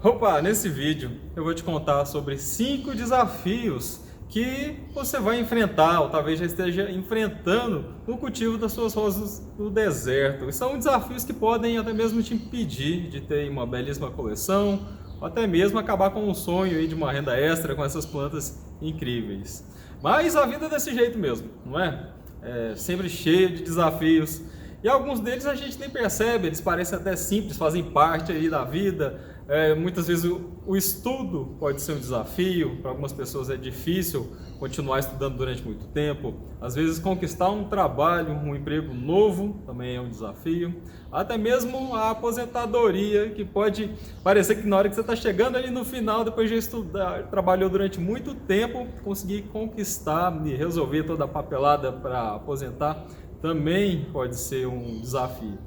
Opa, nesse vídeo eu vou te contar sobre 5 desafios que você vai enfrentar ou talvez já esteja enfrentando no cultivo das suas rosas no deserto. E são desafios que podem até mesmo te impedir de ter uma belíssima coleção ou até mesmo acabar com um sonho aí de uma renda extra com essas plantas incríveis. Mas a vida é desse jeito mesmo, não é? É sempre cheia de desafios. E alguns deles a gente nem percebe, eles parecem até simples, fazem parte aí da vida. Muitas vezes o estudo pode ser um desafio, para algumas pessoas é difícil continuar estudando durante muito tempo. Às vezes conquistar um trabalho, um emprego novo também é um desafio. Até mesmo a aposentadoria, que pode parecer que na hora que você está chegando ali no final, depois de estudar, trabalhou durante muito tempo, conseguir conquistar e resolver toda a papelada para aposentar, também pode ser um desafio.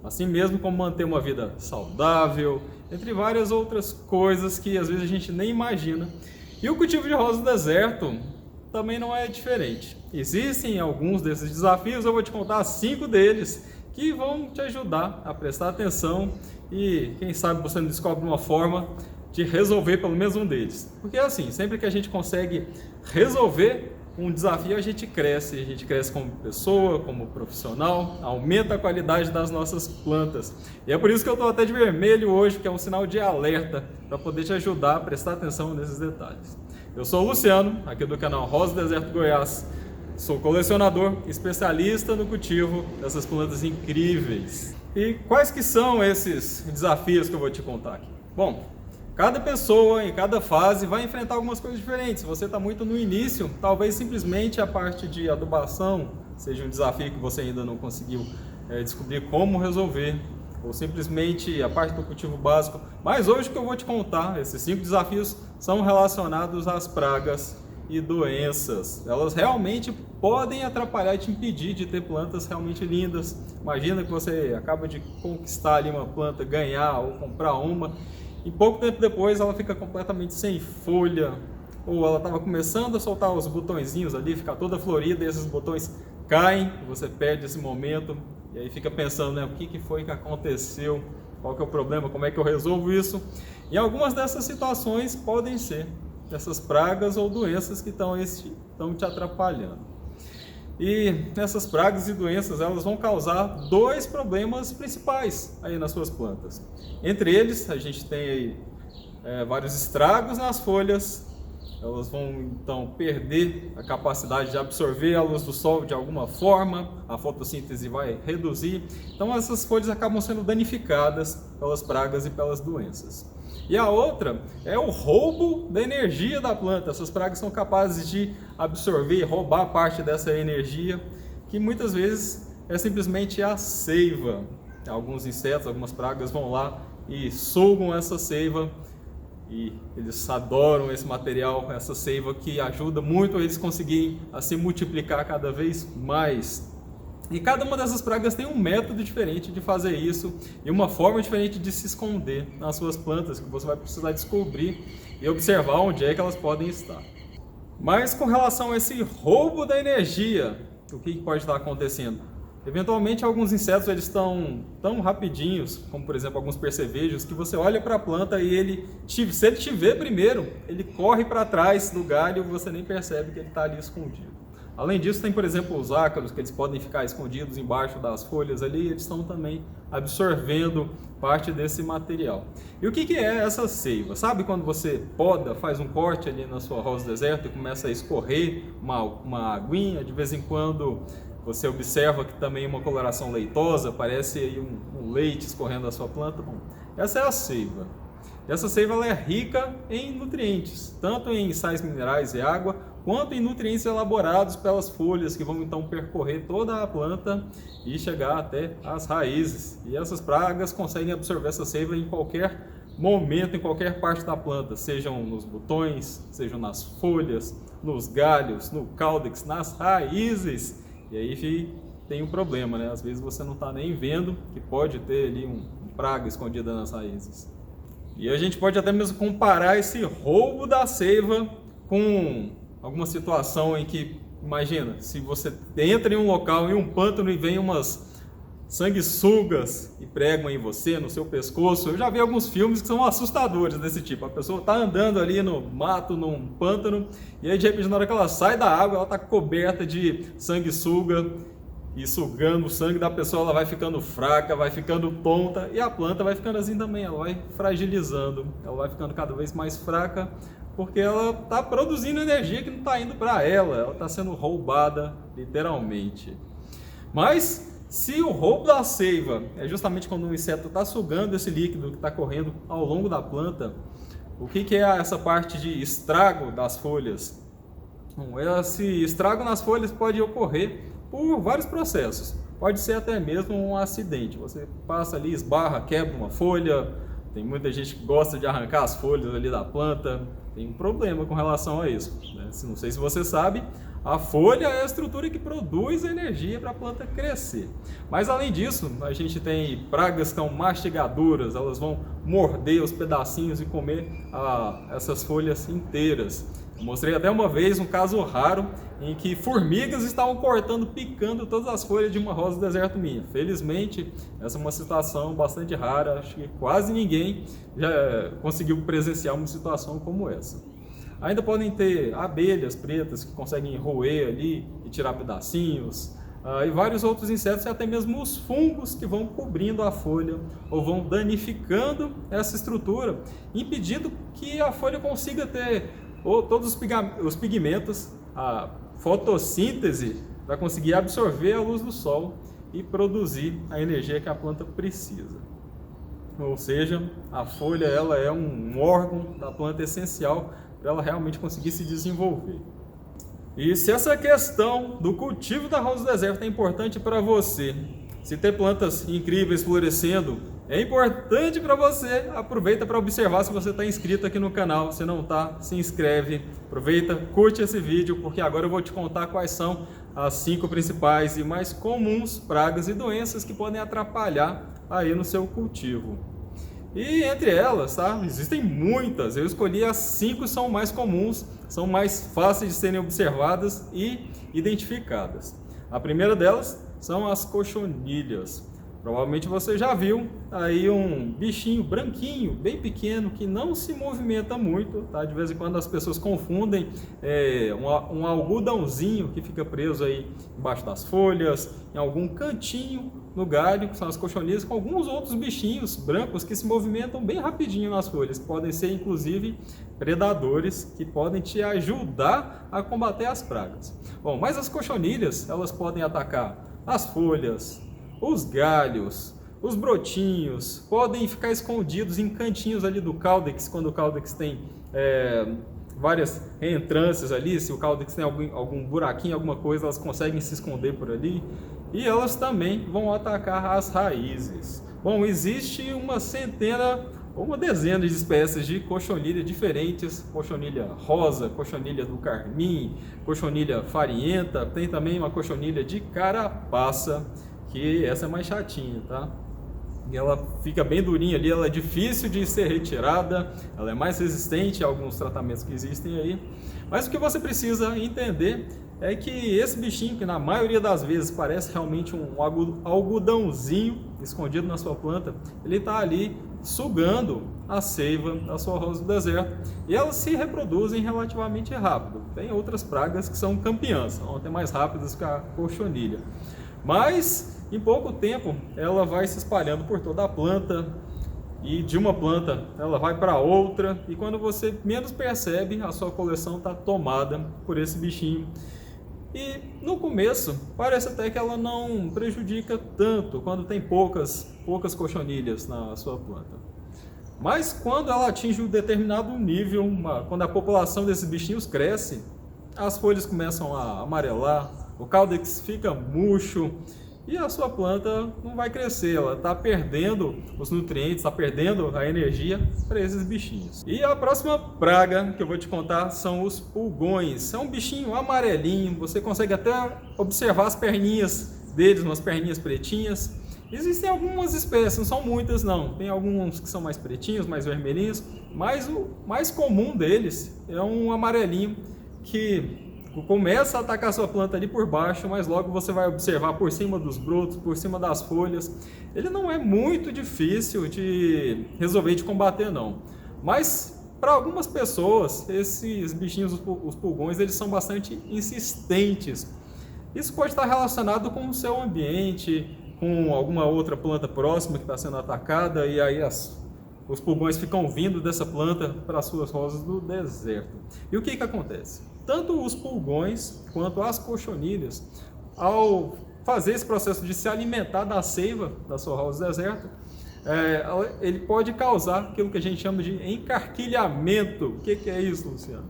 Assim mesmo como manter uma vida saudável, entre várias outras coisas que às vezes a gente nem imagina. E o cultivo de rosa do deserto também não é diferente. Existem alguns desses desafios, eu vou te contar 5 deles que vão te ajudar a prestar atenção e quem sabe você não descobre uma forma de resolver pelo menos um deles. Porque assim, sempre que a gente consegue resolver um desafio, a gente cresce como pessoa, como profissional, aumenta a qualidade das nossas plantas. E é por isso que eu estou até de vermelho hoje, que é um sinal de alerta, para poder te ajudar a prestar atenção nesses detalhes. Eu sou o Luciano, aqui do canal Rosa do Deserto Goiás. Sou colecionador, especialista no cultivo dessas plantas incríveis. E quais que são esses desafios que eu vou te contar aqui? Bom, cada pessoa, em cada fase, vai enfrentar algumas coisas diferentes. Se você está muito no início, talvez simplesmente a parte de adubação seja um desafio que você ainda não conseguiu descobrir como resolver, ou simplesmente a parte do cultivo básico. Mas hoje o que eu vou te contar, esses 5 desafios, são relacionados às pragas e doenças. Elas realmente podem atrapalhar e te impedir de ter plantas realmente lindas. Imagina que você acaba de conquistar ali uma planta, ganhar ou comprar uma, e pouco tempo depois ela fica completamente sem folha, ou ela estava começando a soltar os botõezinhos ali, ficar toda florida e esses botões caem, e você perde esse momento, e aí fica pensando, né, o que foi que aconteceu, qual que é o problema, como é que eu resolvo isso? E algumas dessas situações podem ser essas pragas ou doenças que estão te atrapalhando. E essas pragas e doenças, elas vão causar 2 problemas principais aí nas suas plantas. Entre eles, a gente tem aí vários estragos nas folhas. Elas vão então perder a capacidade de absorver a luz do sol de alguma forma, a fotossíntese vai reduzir. Então essas folhas acabam sendo danificadas pelas pragas e pelas doenças. E a outra é o roubo da energia da planta. Essas pragas são capazes de absorver, roubar parte dessa energia, que muitas vezes é simplesmente a seiva. Alguns insetos, algumas pragas vão lá e sugam essa seiva, e eles adoram esse material, essa seiva que ajuda muito a eles conseguirem a se multiplicar cada vez mais. E cada uma dessas pragas tem um método diferente de fazer isso e uma forma diferente de se esconder nas suas plantas, que você vai precisar descobrir e observar onde é que elas podem estar. Mas com relação a esse roubo da energia, o que pode estar acontecendo? Eventualmente alguns insetos eles estão tão rapidinhos, como por exemplo alguns percevejos, que você olha para a planta e se ele te vê primeiro, ele corre para trás do galho e você nem percebe que ele está ali escondido. Além disso, tem, por exemplo, os ácaros, que eles podem ficar escondidos embaixo das folhas ali, eles estão também absorvendo parte desse material. E o que é essa seiva? Sabe quando você poda, faz um corte ali na sua rosa do deserto e começa a escorrer uma aguinha, de vez em quando você observa que também uma coloração leitosa, parece aí um leite escorrendo da sua planta? Bom, essa é a seiva. Essa seiva ela é rica em nutrientes, tanto em sais minerais e água, quanto em nutrientes elaborados pelas folhas, que vão então percorrer toda a planta e chegar até as raízes. E essas pragas conseguem absorver essa seiva em qualquer momento, em qualquer parte da planta, sejam nos botões, sejam nas folhas, nos galhos, no caudex, nas raízes. E aí tem um problema, né? Às vezes você não está nem vendo que pode ter ali uma praga escondida nas raízes. E a gente pode até mesmo comparar esse roubo da seiva com alguma situação em que, imagina, se você entra em um local, em um pântano e vem umas sanguessugas e pregam em você, no seu pescoço. Eu já vi alguns filmes que são assustadores desse tipo. A pessoa está andando ali no mato, num pântano, e aí de repente na hora que ela sai da água, ela está coberta de sanguessuga e sugando o sangue da pessoa, ela vai ficando fraca, vai ficando tonta, e a planta vai ficando assim também, ela vai fragilizando, ela vai ficando cada vez mais fraca, porque ela está produzindo energia que não está indo para ela está sendo roubada literalmente. Mas se o roubo da seiva é justamente quando o inseto está sugando esse líquido que está correndo ao longo da planta, o que é essa parte de estrago das folhas? Bom, esse estrago nas folhas pode ocorrer por vários processos. Pode ser até mesmo um acidente. Você passa ali, esbarra, quebra uma folha. Tem muita gente que gosta de arrancar as folhas ali da planta. Tem um problema com relação a isso, né? Não sei se você sabe, a folha é a estrutura que produz energia para a planta crescer. Mas além disso, a gente tem pragas que são mastigadoras, elas vão morder os pedacinhos e comer essas folhas inteiras. Eu mostrei até uma vez um caso raro em que formigas estavam cortando, picando todas as folhas de uma rosa do deserto minha. Felizmente, essa é uma situação bastante rara, acho que quase ninguém já conseguiu presenciar uma situação como essa. Ainda podem ter abelhas pretas que conseguem roer ali e tirar pedacinhos, e vários outros insetos e até mesmo os fungos que vão cobrindo a folha ou vão danificando essa estrutura, impedindo que a folha consiga ter todos os pigmentos, a fotossíntese, para conseguir absorver a luz do sol e produzir a energia que a planta precisa. Ou seja, a folha ela é um órgão da planta essencial para ela realmente conseguir se desenvolver. E se essa questão do cultivo da rosa do deserto é importante para você, se ter plantas incríveis florescendo é importante para você, aproveita para observar se você está inscrito aqui no canal. Se não está, se inscreve, aproveita, curte esse vídeo, porque agora eu vou te contar quais são as 5 principais e mais comuns pragas e doenças que podem atrapalhar aí no seu cultivo. E entre elas, tá? Existem muitas, eu escolhi as 5 que são mais comuns, são mais fáceis de serem observadas e identificadas. A primeira delas são as cochonilhas. Provavelmente você já viu aí um bichinho branquinho, bem pequeno, que não se movimenta muito, tá? De vez em quando as pessoas confundem um algodãozinho que fica preso aí embaixo das folhas, em algum cantinho no galho, que são as cochonilhas, com alguns outros bichinhos brancos que se movimentam bem rapidinho nas folhas, que podem ser inclusive predadores, que podem te ajudar a combater as pragas. Bom, mas as cochonilhas, elas podem atacar as folhas, os galhos, os brotinhos, podem ficar escondidos em cantinhos ali do caudex, quando o caudex tem várias reentrâncias ali, se o caudex tem algum buraquinho, alguma coisa, elas conseguem se esconder por ali, e elas também vão atacar as raízes. Bom, existe uma centena ou uma dezena de espécies de cochonilha diferentes, cochonilha rosa, cochonilha do carmim, cochonilha farinhenta, tem também uma cochonilha de carapaça, que essa é mais chatinha, tá? E ela fica bem durinha ali, ela é difícil de ser retirada, ela é mais resistente a alguns tratamentos que existem aí. Mas o que você precisa entender é que esse bichinho, que na maioria das vezes parece realmente um algodãozinho escondido na sua planta, ele está ali sugando a seiva da sua rosa do deserto, e elas se reproduzem relativamente rápido. Tem outras pragas que são campeãs, são até mais rápidas que a cochonilha. Mas em pouco tempo ela vai se espalhando por toda a planta, e de uma planta ela vai para outra, e quando você menos percebe, a sua coleção está tomada por esse bichinho. E no começo parece até que ela não prejudica tanto quando tem poucas cochonilhas na sua planta. Mas quando ela atinge um determinado nível, quando a população desses bichinhos cresce, as folhas começam a amarelar, o caudex fica murcho e a sua planta não vai crescer, ela está perdendo os nutrientes, está perdendo a energia para esses bichinhos. E a próxima praga que eu vou te contar são os pulgões. É um bichinho amarelinho, você consegue até observar as perninhas deles, umas perninhas pretinhas. Existem algumas espécies, não são muitas não, tem alguns que são mais pretinhos, mais vermelhinhos, mas o mais comum deles é um amarelinho que começa a atacar a sua planta ali por baixo, mas logo você vai observar por cima dos brotos, por cima das folhas. Ele não é muito difícil de resolver, de combater não. Mas para algumas pessoas, esses bichinhos, os pulgões, eles são bastante insistentes. Isso pode estar relacionado com o seu ambiente, com alguma outra planta próxima que está sendo atacada, e aí os pulgões ficam vindo dessa planta para as suas rosas do deserto. E o que acontece? Tanto os pulgões quanto as cochonilhas, ao fazer esse processo de se alimentar da seiva da sua rosa do deserto, ele pode causar aquilo que a gente chama de encarquilhamento. O que é isso, Luciano?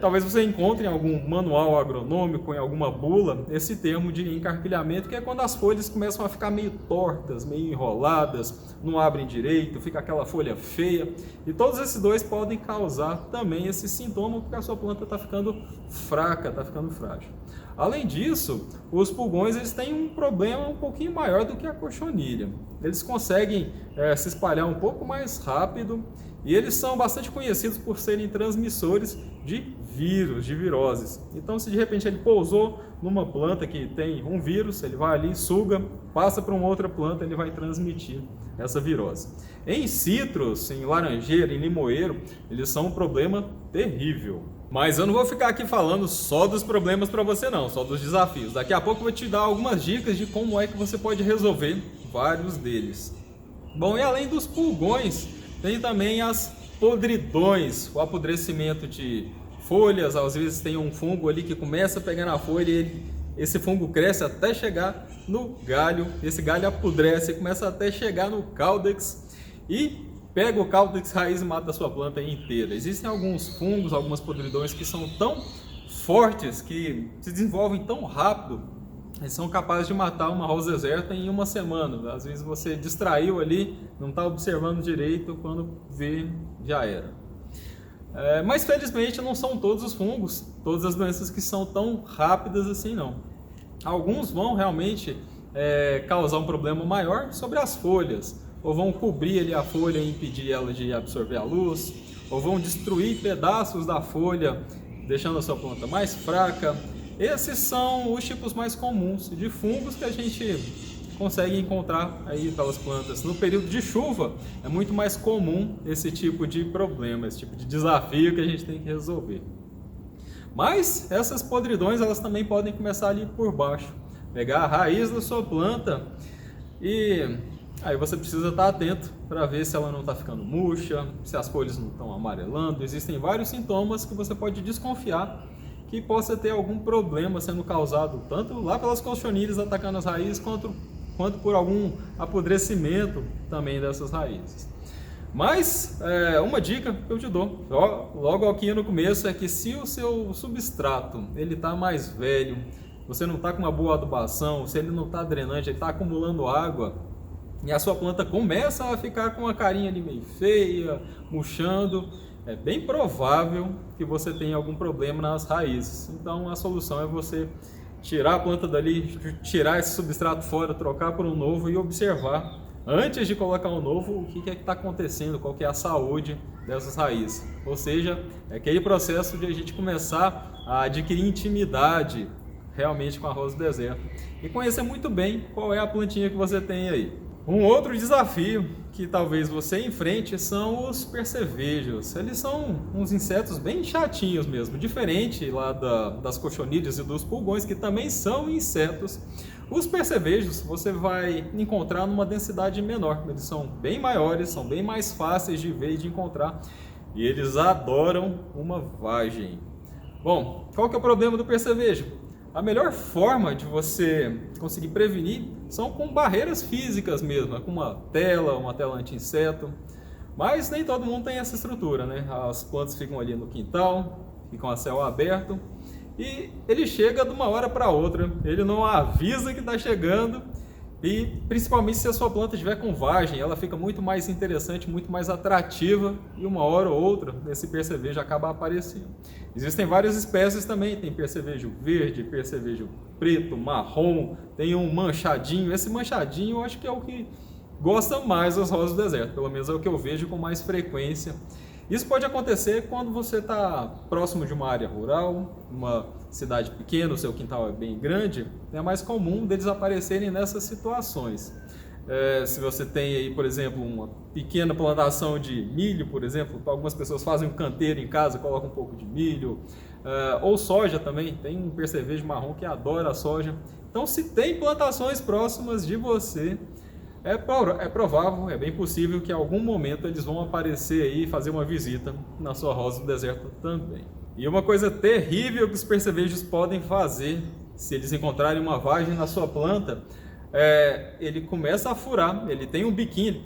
Talvez você encontre em algum manual agronômico, em alguma bula, esse termo de encarquilhamento, que é quando as folhas começam a ficar meio tortas, meio enroladas, não abrem direito, fica aquela folha feia. E todos esses dois podem causar também esse sintoma, porque a sua planta está ficando fraca, está ficando frágil. Além disso, os pulgões eles têm um problema um pouquinho maior do que a cochonilha. Eles conseguem se espalhar um pouco mais rápido e eles são bastante conhecidos por serem transmissores de vírus, de viroses. Então, se de repente ele pousou numa planta que tem um vírus, ele vai ali, suga, passa para uma outra planta, ele vai transmitir essa virose. Em citros, em laranjeira, em limoeiro, eles são um problema terrível. Mas eu não vou ficar aqui falando só dos problemas para você não, só dos desafios. Daqui a pouco eu vou te dar algumas dicas de como é que você pode resolver vários deles. Bom, e além dos pulgões, tem também as podridões, o apodrecimento de folhas. Às vezes tem um fungo ali que começa a pegar na folha e esse fungo cresce até chegar no galho. Esse galho apodrece, começa até chegar no caudex e pega o caudex raiz e mata a sua planta inteira. Existem alguns fungos, algumas podridões que são tão fortes, que se desenvolvem tão rápido, eles são capazes de matar uma rosa deserta em uma semana. Às vezes você distraiu ali, não está observando direito, quando vê, já era. Mas felizmente não são todos os fungos, todas as doenças que são tão rápidas assim não. Alguns vão realmente causar um problema maior sobre as folhas, ou vão cobrir ali a folha e impedir ela de absorver a luz, ou vão destruir pedaços da folha, deixando a sua planta mais fraca. Esses são os tipos mais comuns de fungos que a gente consegue encontrar aí pelas plantas. No período de chuva é muito mais comum esse tipo de problema, esse tipo de desafio que a gente tem que resolver. Mas essas podridões elas também podem começar ali por baixo, pegar a raiz da sua planta e aí você precisa estar atento para ver se ela não está ficando murcha, se as folhas não estão amarelando. Existem vários sintomas que você pode desconfiar que possa ter algum problema sendo causado tanto lá pelas cochonilhas atacando as raízes, quanto por algum apodrecimento também dessas raízes. Mas uma dica que eu te dou, logo aqui no começo, é que se o seu substrato ele está mais velho, você não está com uma boa adubação, se ele não está drenante, ele está acumulando água, e a sua planta começa a ficar com uma carinha ali meio feia, murchando, é bem provável que você tenha algum problema nas raízes. Então a solução é você tirar a planta dali, tirar esse substrato fora, trocar por um novo e observar, antes de colocar um novo, o que é que está acontecendo, qual que é a saúde dessas raízes. Ou seja, é aquele processo de a gente começar a adquirir intimidade realmente com a rosa do deserto e conhecer muito bem qual é a plantinha que você tem aí. Um outro desafio que talvez você enfrente são os percevejos. Eles são uns insetos bem chatinhos mesmo, diferente lá das cochonilhas e dos pulgões, que também são insetos. Os percevejos você vai encontrar numa densidade menor, eles são bem maiores, são bem mais fáceis de ver e de encontrar, e eles adoram uma vagem. Bom, qual que é o problema do percevejo? A melhor forma de você conseguir prevenir são com barreiras físicas mesmo, com uma tela anti-inseto. Mas nem todo mundo tem essa estrutura, né? As plantas ficam ali no quintal, ficam a céu aberto e ele chega de uma hora para outra, ele não avisa que está chegando. E principalmente se a sua planta estiver com vagem, ela fica muito mais interessante, muito mais atrativa, e uma hora ou outra esse percevejo acaba aparecendo. Existem várias espécies também, tem percevejo verde, percevejo preto, marrom, tem um manchadinho. Esse manchadinho eu acho que é o que gosta mais das rosas do deserto, pelo menos é o que eu vejo com mais frequência. Isso pode acontecer quando você está próximo de uma área rural, uma cidade pequena, o seu quintal é bem grande, é mais comum deles aparecerem nessas situações. Se você tem aí, por exemplo, uma pequena plantação de milho, por exemplo, algumas pessoas fazem um canteiro em casa, colocam um pouco de milho, ou soja também, tem um percevejo marrom que adora a soja. Então, se tem plantações próximas de você, é provável, é bem possível que em algum momento eles vão aparecer aí e fazer uma visita na sua rosa do deserto também. E uma coisa terrível que os percevejos podem fazer, se eles encontrarem uma vagem na sua planta, ele começa a furar, ele tem um biquinho,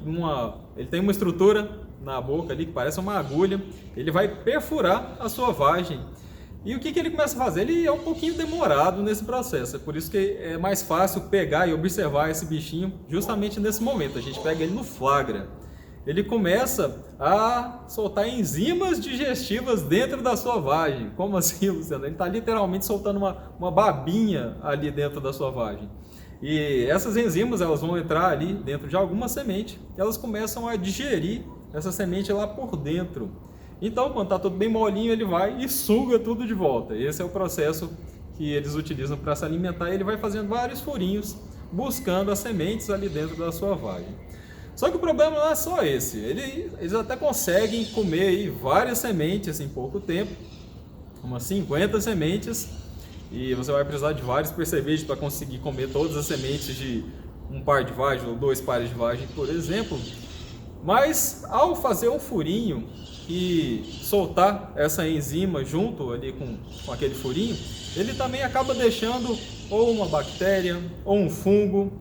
ele tem uma estrutura na boca ali que parece uma agulha, ele vai perfurar a sua vagem. E o que ele começa a fazer? Ele é um pouquinho demorado nesse processo, é por isso que é mais fácil pegar e observar esse bichinho justamente nesse momento, a gente pega ele no flagra. Ele começa a soltar enzimas digestivas dentro da sua vagem. Como assim, Luciano? Ele está literalmente soltando uma babinha ali dentro da sua vagem. E essas enzimas elas vão entrar ali dentro de alguma semente, e elas começam a digerir essa semente lá por dentro. Então, quando está tudo bem molinho, ele vai e suga tudo de volta. Esse é o processo que eles utilizam para se alimentar. Ele vai fazendo vários furinhos, buscando as sementes ali dentro da sua vagem. Só que o problema não é só esse. Eles até conseguem comer aí várias sementes em pouco tempo, umas 50 sementes, e você vai precisar de vários percevejos para conseguir comer todas as sementes de um par de vagem ou 2 pares de vagem, por exemplo. Mas ao fazer um furinho e soltar essa enzima junto ali com aquele furinho, ele também acaba deixando ou uma bactéria ou um fungo,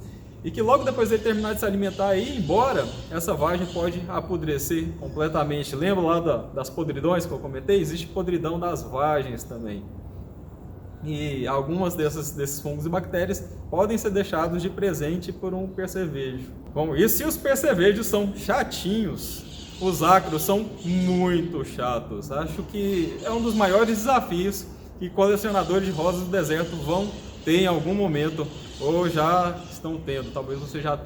e que logo depois de ele terminar de se alimentar e ir embora, essa vagem pode apodrecer completamente. Lembra lá das podridões que eu comentei? Existe podridão das vagens também. E algumas desses fungos e bactérias podem ser deixados de presente por um percevejo. Bom, e se os percevejos são chatinhos, os ácaros são muito chatos. Acho que é um dos maiores desafios que colecionadores de rosas do deserto vão ter em algum momento, ou já estão tendo. Talvez você já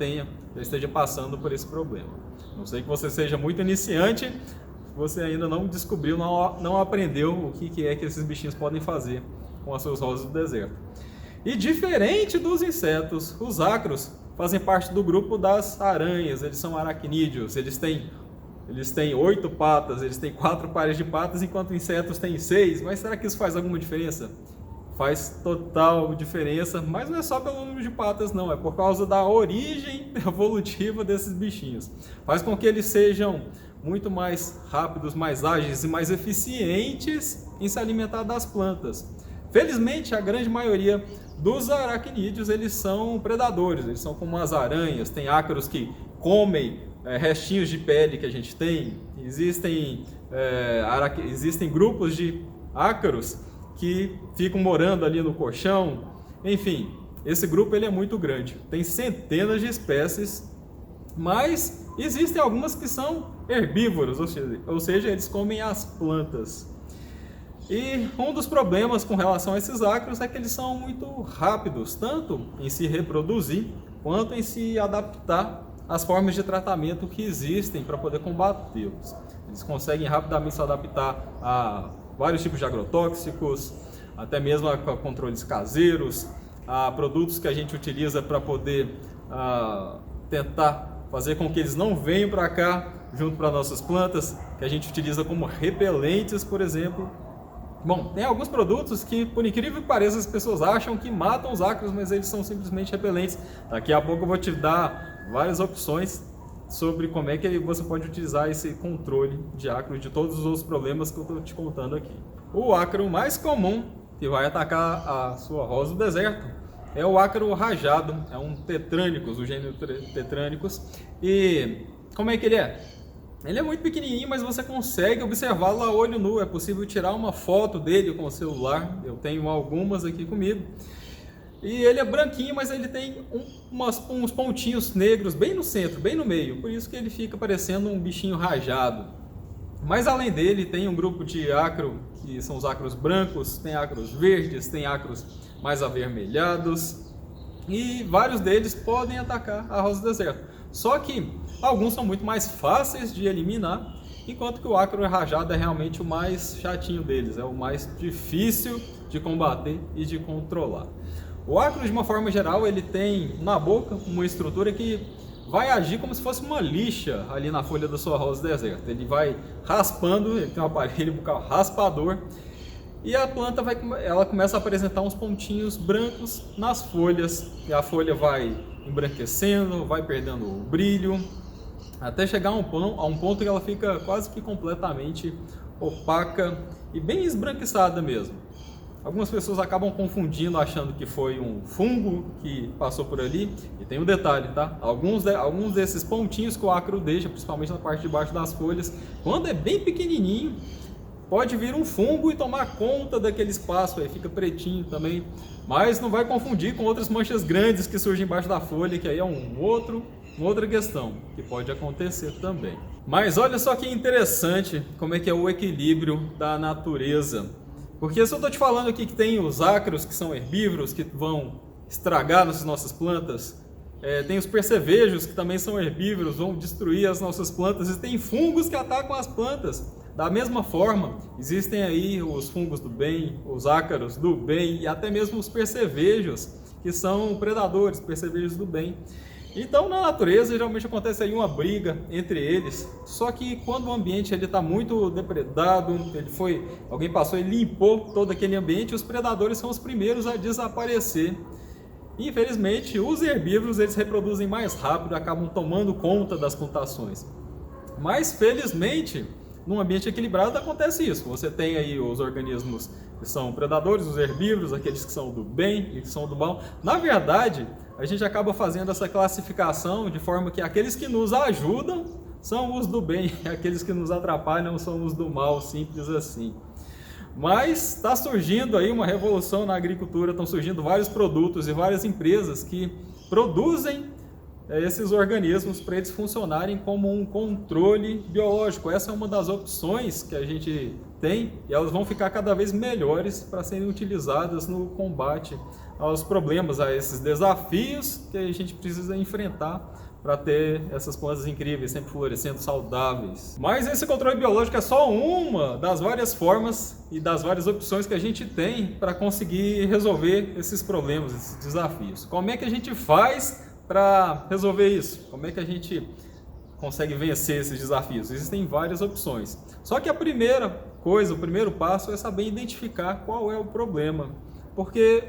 esteja passando por esse problema. Não sei que você seja muito iniciante, você ainda não descobriu, não aprendeu o que é que esses bichinhos podem fazer com as suas rosas do deserto. E diferente dos insetos, os ácaros fazem parte do grupo das aranhas. Eles são aracnídeos, eles têm 8 patas, eles têm 4 pares de patas, enquanto insetos têm 6. Mas será que isso faz alguma diferença? Faz total diferença, mas não é só pelo número de patas não, é por causa da origem evolutiva desses bichinhos. Faz com que eles sejam muito mais rápidos, mais ágeis e mais eficientes em se alimentar das plantas. Felizmente, a grande maioria dos aracnídeos, eles são predadores, eles são como as aranhas. Tem ácaros que comem restinhos de pele que a gente tem. Existem grupos de ácaros que ficam morando ali no colchão. Enfim, esse grupo ele é muito grande. Tem centenas de espécies, mas existem algumas que são herbívoros, ou seja, eles comem as plantas. E um dos problemas com relação a esses ácaros é que eles são muito rápidos, tanto em se reproduzir, quanto em se adaptar às formas de tratamento que existem para poder combatê-los. Eles conseguem rapidamente se adaptar a vários tipos de agrotóxicos, até mesmo a controles caseiros, a produtos que a gente utiliza para poder tentar fazer com que eles não venham para cá, junto para nossas plantas, que a gente utiliza como repelentes, por exemplo. Bom, tem alguns produtos que, por incrível que pareça, as pessoas acham que matam os ácaros, mas eles são simplesmente repelentes. Daqui a pouco eu vou te dar várias opções sobre como é que você pode utilizar esse controle de ácaros, de todos os outros problemas que eu estou te contando aqui. O ácaro mais comum que vai atacar a sua rosa do deserto é o ácaro rajado, é um Tetranicus, o gênero Tetranicus. E como é que ele é? Ele é muito pequenininho, mas você consegue observá-lo a olho nu. É possível tirar uma foto dele com o celular. Eu tenho algumas aqui comigo. E ele é branquinho, mas ele tem uns pontinhos negros bem no centro, bem no meio. Por isso que ele fica parecendo um bichinho rajado. Mas além dele, tem um grupo de ácaro, que são os ácaros brancos, tem ácaros verdes, tem ácaros mais avermelhados. E vários deles podem atacar a rosa do deserto. Só que alguns são muito mais fáceis de eliminar enquanto que o ácaro rajado é realmente o mais chatinho deles, é o mais difícil de combater e de controlar. O ácaro, de uma forma geral, ele tem na boca uma estrutura que vai agir como se fosse uma lixa ali na folha da sua rosa deserta. Ele vai raspando, ele tem um aparelho bucal raspador, e a planta ela começa a apresentar uns pontinhos brancos nas folhas, e a folha vai embranquecendo, vai perdendo o brilho, até chegar a um ponto que ela fica quase que completamente opaca e bem esbranquiçada mesmo. Algumas pessoas acabam confundindo, achando que foi um fungo que passou por ali. E tem um detalhe, tá? Alguns desses pontinhos que o ácaro deixa, principalmente na parte de baixo das folhas, quando é bem pequenininho, pode vir um fungo e tomar conta daquele espaço, aí fica pretinho também. Mas não vai confundir com outras manchas grandes que surgem embaixo da folha, que aí é uma outra questão que pode acontecer também. Mas olha só que interessante como é que é o equilíbrio da natureza. Porque se eu estou te falando aqui que tem os ácaros, que são herbívoros, que vão estragar as nossas plantas, tem os percevejos, que também são herbívoros, vão destruir as nossas plantas, e tem fungos que atacam as plantas. Da mesma forma, existem aí os fungos do bem, os ácaros do bem, e até mesmo os percevejos, que são predadores, percevejos do bem. Então, na natureza, geralmente acontece aí uma briga entre eles, só que quando o ambiente está muito depredado, alguém passou e limpou todo aquele ambiente, os predadores são os primeiros a desaparecer. Infelizmente, os herbívoros eles reproduzem mais rápido, acabam tomando conta das plantações. Mas, felizmente, num ambiente equilibrado acontece isso. Você tem aí os organismos que são predadores, os herbívoros, aqueles que são do bem e que são do mal. Na verdade, a gente acaba fazendo essa classificação de forma que aqueles que nos ajudam são os do bem, aqueles que nos atrapalham são os do mal, simples assim. Mas está surgindo aí uma revolução na agricultura, estão surgindo vários produtos e várias empresas que produzem esses organismos para eles funcionarem como um controle biológico. Essa é uma das opções que a gente tem e elas vão ficar cada vez melhores para serem utilizadas no combate aos problemas, a esses desafios que a gente precisa enfrentar para ter essas plantas incríveis, sempre florescendo, saudáveis. Mas esse controle biológico é só uma das várias formas e das várias opções que a gente tem para conseguir resolver esses problemas, esses desafios. Como é que a gente faz para resolver isso? Como é que a gente consegue vencer esses desafios? Existem várias opções. Só que a primeira coisa, o primeiro passo é saber identificar qual é o problema. Porque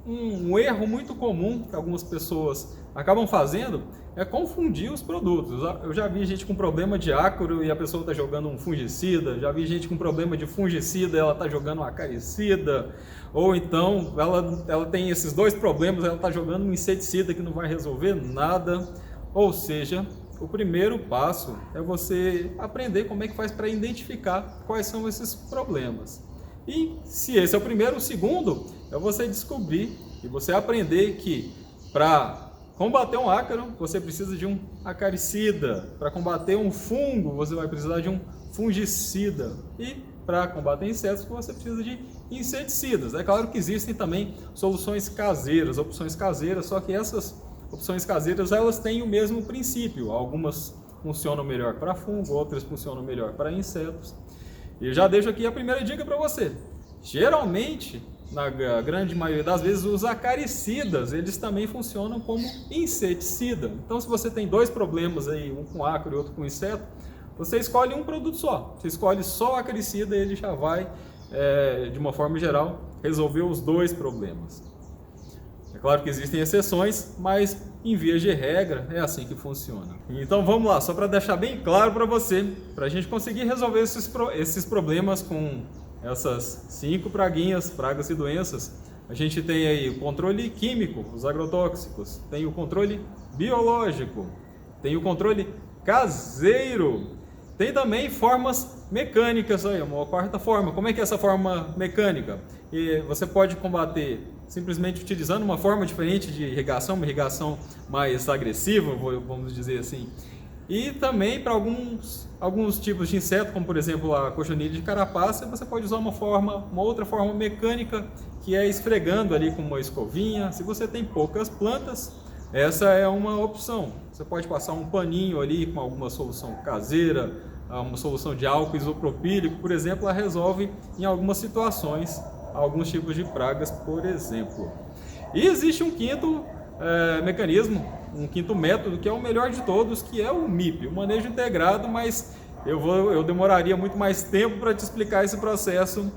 um erro muito comum que algumas pessoas acabam fazendo é confundir os produtos. Eu já vi gente com problema de ácaro e a pessoa está jogando um fungicida, já vi gente com problema de fungicida e ela está jogando um acaricida, ou então ela tem esses dois problemas, ela está jogando um inseticida que não vai resolver nada. Ou seja, o primeiro passo é você aprender como é que faz para identificar quais são esses problemas. E se esse é o primeiro, o segundo é você descobrir e você aprender que para combater um ácaro, você precisa de um acaricida. Para combater um fungo, você vai precisar de um fungicida. E para combater insetos, você precisa de inseticidas. É claro que existem também soluções caseiras, opções caseiras, só que essas opções caseiras elas têm o mesmo princípio. Algumas funcionam melhor para fungo, outras funcionam melhor para insetos. E eu já deixo aqui a primeira dica para você. Geralmente, na grande maioria das vezes, os acaricidas, eles também funcionam como inseticida. Então, se você tem dois problemas aí, um com ácaro e outro com inseto, você escolhe um produto só. Você escolhe só o acaricida e ele já vai, de uma forma geral, resolver os dois problemas. É claro que existem exceções, mas em via de regra é assim que funciona. Então vamos lá, só para deixar bem claro para você, para a gente conseguir resolver esses problemas com essas 5 pragas e doenças, a gente tem aí o controle químico, os agrotóxicos, tem o controle biológico, tem o controle caseiro, tem também formas mecânicas aí, uma quarta forma. Como é que é essa forma mecânica? E você pode combater simplesmente utilizando uma forma diferente de irrigação, uma irrigação mais agressiva, vamos dizer assim. E também para alguns tipos de inseto, como por exemplo a cochonilha de carapaça, você pode usar uma outra forma mecânica, que é esfregando ali com uma escovinha. Se você tem poucas plantas, essa é uma opção. Você pode passar um paninho ali com alguma solução caseira, uma solução de álcool isopropílico, por exemplo, ela resolve em algumas situações alguns tipos de pragas, por exemplo. E existe um quinto mecanismo, um quinto método, que é o melhor de todos, que é o MIP, o manejo integrado, mas eu demoraria muito mais tempo para te explicar esse processo.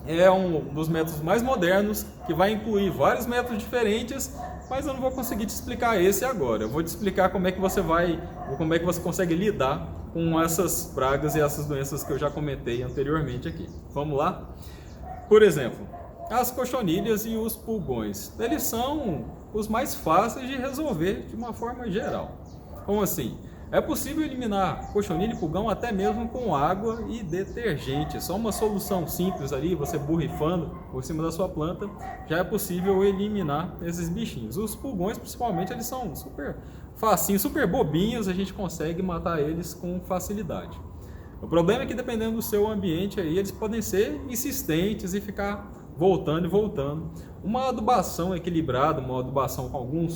É um dos métodos mais modernos, que vai incluir vários métodos diferentes, mas eu não vou conseguir te explicar esse agora. Eu vou te explicar como é que você consegue lidar com essas pragas e essas doenças que eu já comentei anteriormente aqui. Vamos lá? Por exemplo, as cochonilhas e os pulgões. Eles são os mais fáceis de resolver de uma forma geral. Como assim? É possível eliminar cochonilha e pulgão até mesmo com água e detergente. Só uma solução simples ali, você borrifando por cima da sua planta, já é possível eliminar esses bichinhos. Os pulgões, principalmente, eles são super facinhos, super bobinhos, a gente consegue matar eles com facilidade. O problema é que, dependendo do seu ambiente, aí, eles podem ser insistentes e ficar voltando e voltando. Uma adubação equilibrada, uma adubação com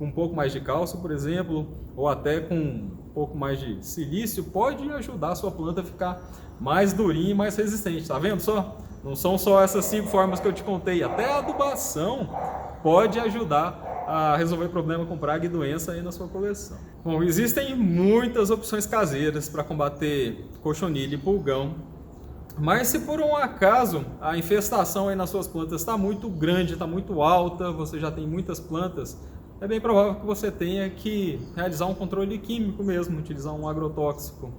um pouco mais de cálcio, por exemplo, ou até com um pouco mais de silício, pode ajudar a sua planta a ficar mais durinha e mais resistente. Tá vendo só? Não são só essas 5 formas que eu te contei. Até a adubação pode ajudar a resolver problema com praga e doença aí na sua coleção. Bom, existem muitas opções caseiras para combater cochonilha e pulgão. Mas se por um acaso a infestação aí nas suas plantas está muito grande, está muito alta, você já tem muitas plantas, é bem provável que você tenha que realizar um controle químico mesmo, utilizar um agrotóxico.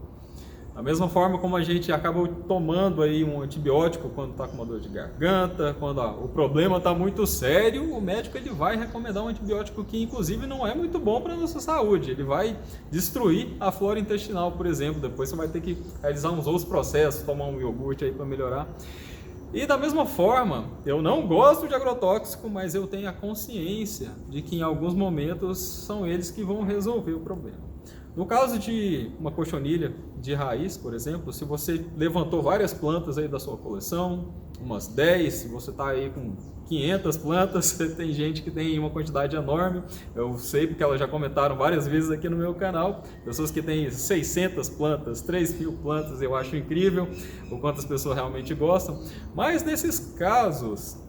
Da mesma forma como a gente acaba tomando aí um antibiótico quando está com uma dor de garganta, quando o problema está muito sério, o médico ele vai recomendar um antibiótico que inclusive não é muito bom para a nossa saúde. Ele vai destruir a flora intestinal, por exemplo. Depois você vai ter que realizar uns outros processos, tomar um iogurte aí para melhorar. E da mesma forma, eu não gosto de agrotóxico, mas eu tenho a consciência de que em alguns momentos são eles que vão resolver o problema. No caso de uma cochonilha de raiz, por exemplo, se você levantou várias plantas aí da sua coleção, umas 10, se você está aí com 500 plantas, tem gente que tem uma quantidade enorme, eu sei porque elas já comentaram várias vezes aqui no meu canal, pessoas que têm 600 plantas, 3.000 plantas, eu acho incrível o quanto as pessoas realmente gostam, mas nesses casos,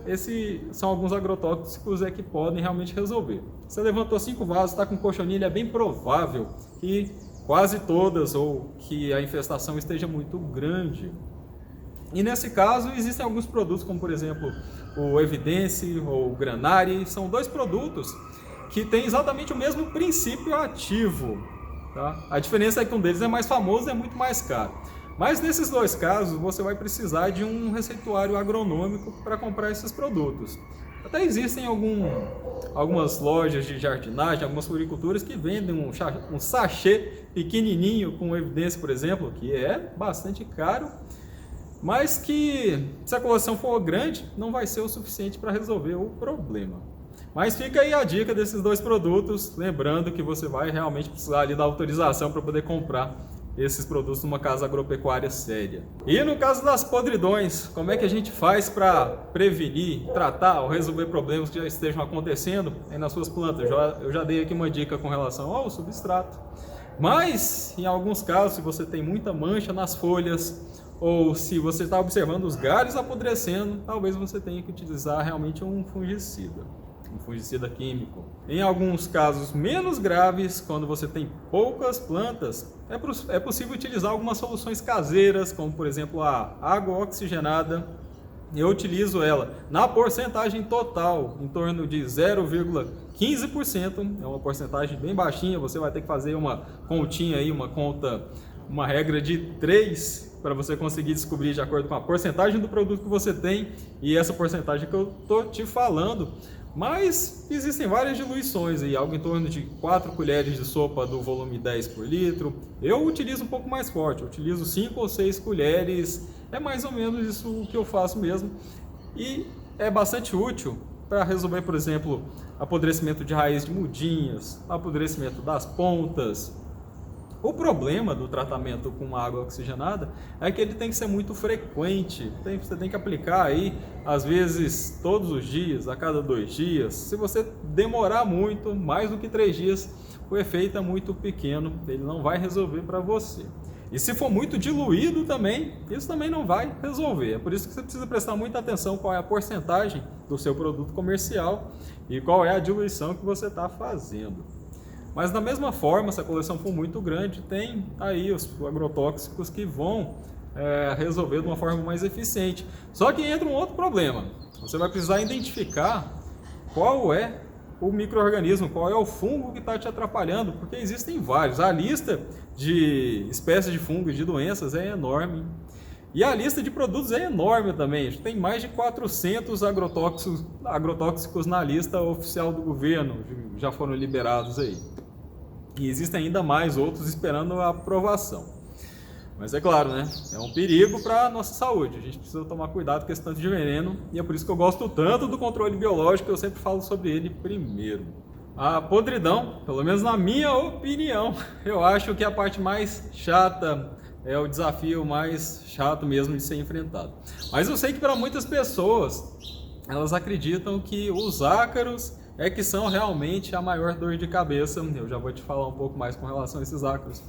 esses são alguns agrotóxicos que podem realmente resolver. Você levantou 5 vasos, está com cochonilha, é bem provável que quase todas ou que a infestação esteja muito grande. E nesse caso existem alguns produtos, como por exemplo o Evidence ou o Granari, são 2 produtos que têm exatamente o mesmo princípio ativo. Tá? A diferença é que um deles é mais famoso e é muito mais caro. Mas nesses 2 casos você vai precisar de um receituário agronômico para comprar esses produtos. Até existem algumas lojas de jardinagem, algumas floriculturas que vendem um sachê pequenininho com Evidência, por exemplo, que é bastante caro, mas que se a coleção for grande não vai ser o suficiente para resolver o problema. Mas fica aí a dica desses 2 produtos, lembrando que você vai realmente precisar ali da autorização para poder comprar esses produtos numa casa agropecuária séria. E no caso das podridões, como é que a gente faz para prevenir, tratar ou resolver problemas que já estejam acontecendo aí nas suas plantas? Eu já dei aqui uma dica com relação ao substrato, mas em alguns casos, se você tem muita mancha nas folhas ou se você está observando os galhos apodrecendo, talvez você tenha que utilizar realmente um fungicida químico. Em alguns casos menos graves, quando você tem poucas plantas, é possível utilizar algumas soluções caseiras, como por exemplo a água oxigenada. Eu utilizo ela na porcentagem total, em torno de 0,15%, é uma porcentagem bem baixinha, você vai ter que fazer uma continha aí, uma regra de 3 para você conseguir descobrir de acordo com a porcentagem do produto que você tem e essa porcentagem que eu estou te falando. Mas existem várias diluições aí, algo em torno de 4 colheres de sopa do volume 10 por litro. Eu utilizo um pouco mais forte, eu utilizo 5 ou 6 colheres, é mais ou menos isso que eu faço mesmo. E é bastante útil para resolver, por exemplo, apodrecimento de raiz de mudinhas, apodrecimento das pontas. O problema do tratamento com água oxigenada é que ele tem que ser muito frequente. Você tem que aplicar aí, às vezes, todos os dias, a cada 2 dias. Se você demorar muito, mais do que 3 dias, o efeito é muito pequeno, ele não vai resolver para você. E se for muito diluído também, isso também não vai resolver. É por isso que você precisa prestar muita atenção qual é a porcentagem do seu produto comercial e qual é a diluição que você está fazendo. Mas da mesma forma, se a coleção for muito grande, tem aí os agrotóxicos que vão resolver de uma forma mais eficiente. Só que entra um outro problema. Você vai precisar identificar qual é o micro-organismo, qual é o fungo que está te atrapalhando, porque existem vários. A lista de espécies de fungo e de doenças é enorme. E a lista de produtos é enorme também. Tem mais de 400 agrotóxicos na lista oficial do governo, já foram liberados aí. E existem ainda mais outros esperando a aprovação. Mas é claro, né? É um perigo para a nossa saúde. A gente precisa tomar cuidado com esse tanto de veneno. E é por isso que eu gosto tanto do controle biológico, eu sempre falo sobre ele primeiro. A podridão, pelo menos na minha opinião, eu acho que a parte mais chata, é o desafio mais chato mesmo de ser enfrentado. Mas eu sei que para muitas pessoas, elas acreditam que os ácaros é que são realmente a maior dor de cabeça. Eu já vou te falar um pouco mais com relação a esses ácaros.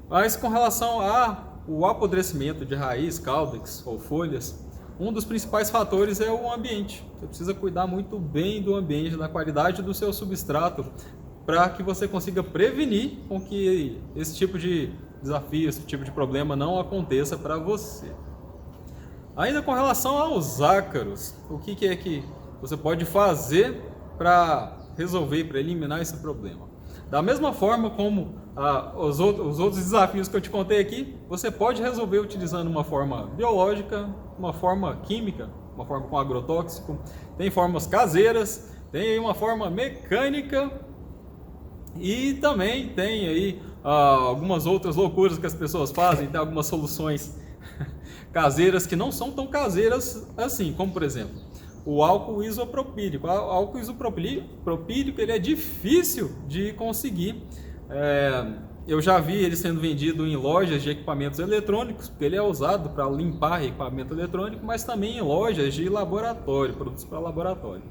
Mas com relação ao apodrecimento de raiz, caudex ou folhas, um dos principais fatores é o ambiente. Você precisa cuidar muito bem do ambiente, da qualidade do seu substrato, para que você consiga prevenir com que esse tipo de desafio, esse tipo de problema não aconteça para você. Ainda com relação aos ácaros, o que é que você pode fazer para resolver, para eliminar esse problema? Da mesma forma como os outros desafios que eu te contei aqui, você pode resolver utilizando uma forma biológica, uma forma química, uma forma com agrotóxico, tem formas caseiras, tem uma forma mecânica e também tem aí algumas outras loucuras que as pessoas fazem, tem algumas soluções caseiras que não são tão caseiras assim, como por exemplo, o álcool isopropílico. O álcool isopropílico ele é difícil de conseguir. Eu já vi ele sendo vendido em lojas de equipamentos eletrônicos, porque ele é usado para limpar equipamento eletrônico, mas também em lojas de laboratório, produtos para laboratório.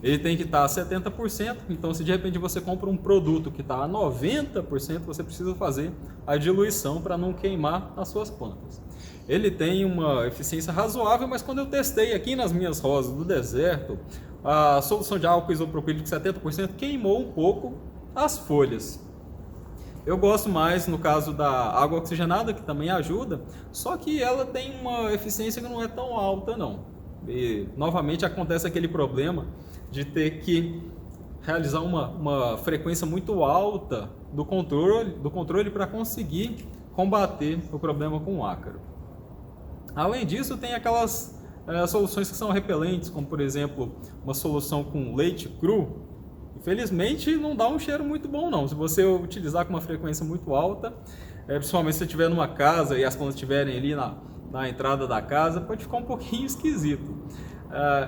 Ele tem que estar a 70%, então se de repente você compra um produto que está a 90%, você precisa fazer a diluição para não queimar as suas plantas. Ele tem uma eficiência razoável, mas quando eu testei aqui nas minhas rosas do deserto, a solução de álcool isopropílico de 70% queimou um pouco as folhas. Eu gosto mais, no caso da água oxigenada, que também ajuda, só que ela tem uma eficiência que não é tão alta não. E novamente acontece aquele problema de ter que realizar uma frequência muito alta do controle para conseguir combater o problema com o ácaro. Além disso, tem aquelas soluções que são repelentes, como por exemplo, uma solução com leite cru. Infelizmente, não dá um cheiro muito bom não. Se você utilizar com uma frequência muito alta, principalmente se você estiver numa casa e as plantas estiverem ali na entrada da casa, pode ficar um pouquinho esquisito.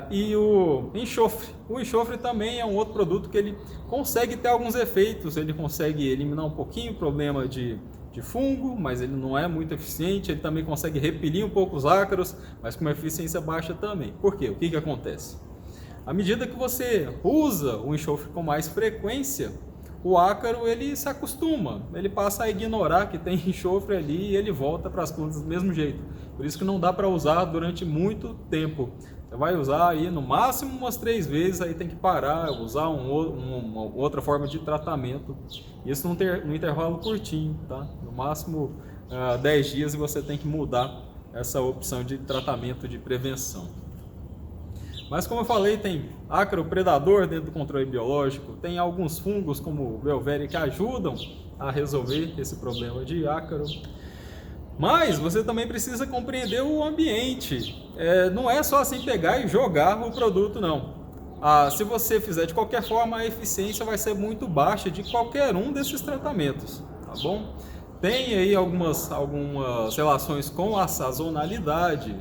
E o enxofre. O enxofre também é um outro produto que ele consegue ter alguns efeitos. Ele consegue eliminar um pouquinho o problema de fungo, mas ele não é muito eficiente. Ele também consegue repelir um pouco os ácaros, mas com uma eficiência baixa também. Por quê? O que acontece? À medida que você usa o enxofre com mais frequência, o ácaro ele se acostuma, ele passa a ignorar que tem enxofre ali e ele volta para as plantas do mesmo jeito. Por isso que não dá para usar durante muito tempo. Você vai usar aí no máximo umas 3 vezes, aí tem que parar, usar uma outra forma de tratamento. Isso no intervalo curtinho, tá? No máximo 10 dias e você tem que mudar essa opção de tratamento de prevenção. Mas como eu falei, tem ácaro predador dentro do controle biológico, tem alguns fungos como o Velvéria que ajudam a resolver esse problema de ácaro. Mas você também precisa compreender o ambiente. Não é só assim pegar e jogar o produto, não. Se você fizer de qualquer forma, a eficiência vai ser muito baixa de qualquer um desses tratamentos, tá bom? Tem aí algumas relações com a sazonalidade,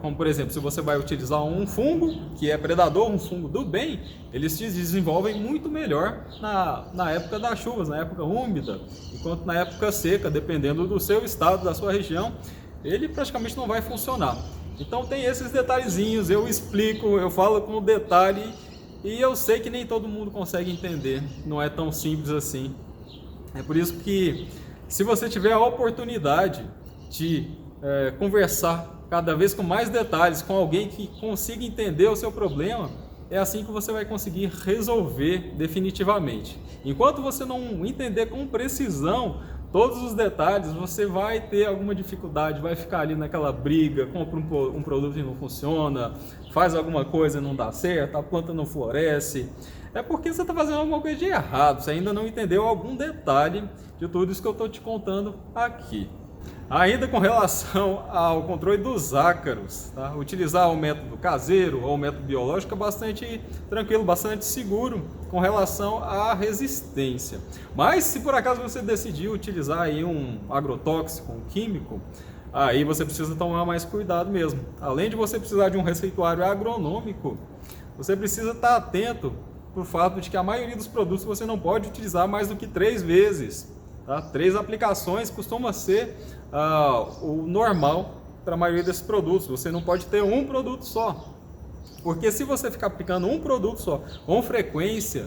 como por exemplo, se você vai utilizar um fungo que é predador, um fungo do bem, eles se desenvolvem muito melhor na época das chuvas, na época úmida, enquanto na época seca, dependendo do seu estado, da sua região, ele praticamente não vai funcionar. Então tem esses detalhezinhos, eu explico, eu falo com detalhe e eu sei que nem todo mundo consegue entender, não é tão simples assim. É por isso que Se você tiver a oportunidade de conversar cada vez com mais detalhes com alguém que consiga entender o seu problema, é assim que você vai conseguir resolver definitivamente. Enquanto você não entender com precisão todos os detalhes, você vai ter alguma dificuldade, vai ficar ali naquela briga, compra um produto e não funciona, faz alguma coisa e não dá certo, a planta não floresce. É porque você está fazendo alguma coisa de errado, você ainda não entendeu algum detalhe de tudo isso que eu estou te contando aqui. Ainda com relação ao controle dos ácaros, tá? Utilizar o método caseiro ou o método biológico é bastante tranquilo, bastante seguro com relação à resistência. Mas se por acaso você decidir utilizar aí um agrotóxico, um químico, aí você precisa tomar mais cuidado mesmo. Além de você precisar de um receituário agronômico, você precisa estar atento por fato de que a maioria dos produtos você não pode utilizar mais do que 3 vezes. Tá? 3 aplicações costuma ser o normal para a maioria desses produtos. Você não pode ter um produto só, porque se você ficar aplicando um produto só com frequência,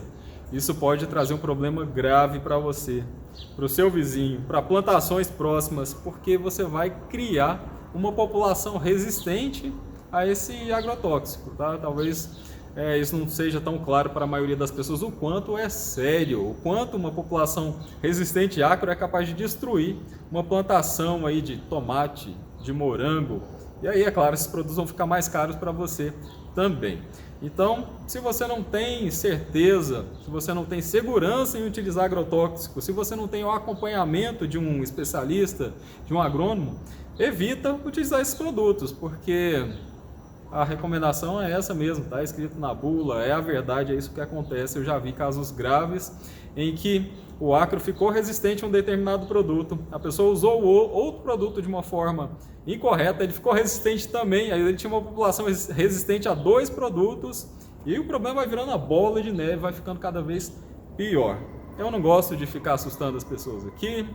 isso pode trazer um problema grave para você, para o seu vizinho, para plantações próximas, porque você vai criar uma população resistente a esse agrotóxico. Tá? Talvez isso não seja tão claro para a maioria das pessoas o quanto é sério, o quanto uma população resistente a ácaro é capaz de destruir uma plantação aí de tomate, de morango. E aí, é claro, esses produtos vão ficar mais caros para você também. Então, se você não tem certeza, se você não tem segurança em utilizar agrotóxico, se você não tem o acompanhamento de um especialista, de um agrônomo, evita utilizar esses produtos, porque a recomendação é essa mesmo, está escrito na bula, é a verdade, é isso que acontece. Eu já vi casos graves em que o ácaro ficou resistente a um determinado produto, a pessoa usou outro produto de uma forma incorreta, ele ficou resistente também, aí ele tinha uma população resistente a 2 produtos e o problema vai virando a bola de neve, vai ficando cada vez pior. Eu não gosto de ficar assustando as pessoas aqui,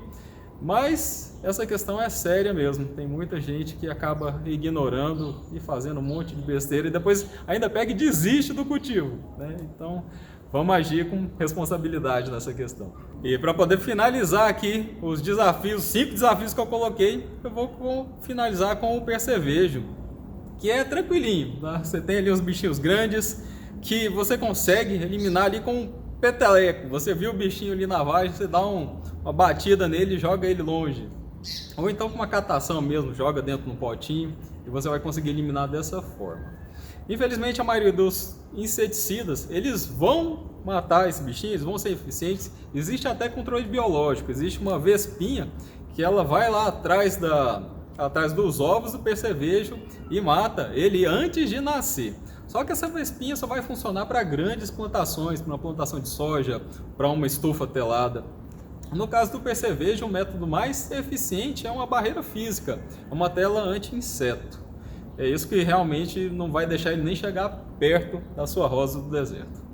mas essa questão é séria mesmo, tem muita gente que acaba ignorando e fazendo um monte de besteira e depois ainda pega e desiste do cultivo, né? Então vamos agir com responsabilidade nessa questão. E para poder finalizar aqui os desafios, 5 desafios que eu coloquei, eu vou finalizar com o percevejo, que é tranquilinho, tá? Você tem ali os bichinhos grandes que você consegue eliminar ali com um peteleco. Você viu o bichinho ali na vagem, você dá uma batida nele e joga ele longe. Ou então com uma catação mesmo, joga dentro de um potinho e você vai conseguir eliminar dessa forma. Infelizmente a maioria dos inseticidas, eles vão matar esse bichinho, eles vão ser eficientes. Existe até controle biológico, existe uma vespinha que ela vai lá atrás dos ovos do percevejo e mata ele antes de nascer. Só que essa vespinha só vai funcionar para grandes plantações, para uma plantação de soja, para uma estufa telada. No caso do percevejo, o método mais eficiente é uma barreira física, uma tela anti-inseto. É isso que realmente não vai deixar ele nem chegar perto da sua rosa do deserto.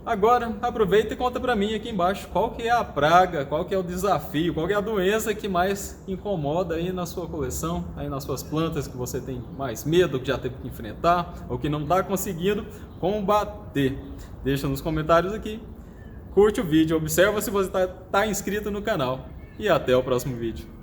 Agora, aproveita e conta para mim aqui embaixo qual que é a praga, qual que é o desafio, qual que é a doença que mais incomoda aí na sua coleção, aí nas suas plantas, que você tem mais medo, que já teve que enfrentar, ou que não está conseguindo combater. Deixa nos comentários aqui, curte o vídeo, observa se você está inscrito no canal e até o próximo vídeo.